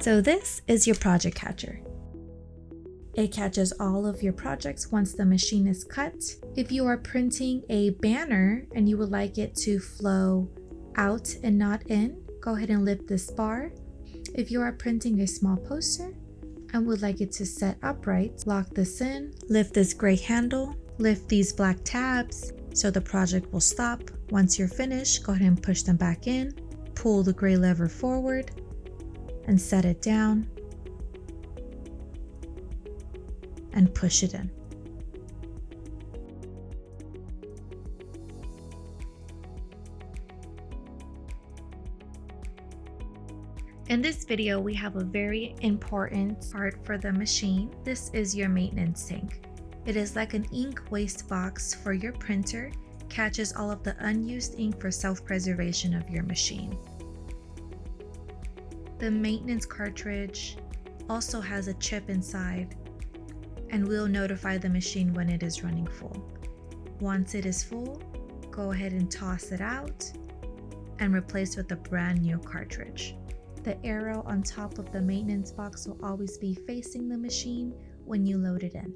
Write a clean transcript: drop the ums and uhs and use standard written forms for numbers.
So this is your project catcher. It catches all of your projects once the machine is cut. If you are printing a banner and you would like it to flow out and not in, go ahead and lift this bar. If you are printing a small poster and would like it to set upright, lock this in, lift this gray handle, lift these black tabs so the project will stop. Once you're finished, go ahead and push them back in, pull the gray lever forward and set it down and push it in. In this video, we have a very important part for the machine. This is your maintenance tank. It is like an ink waste box for your printer, catches all of the unused ink for self-preservation of your machine. The maintenance cartridge also has a chip inside and will notify the machine when it is running full. Once it is full, go ahead and toss it out and replace with a brand new cartridge. The arrow on top of the maintenance box will always be facing the machine when you load it in.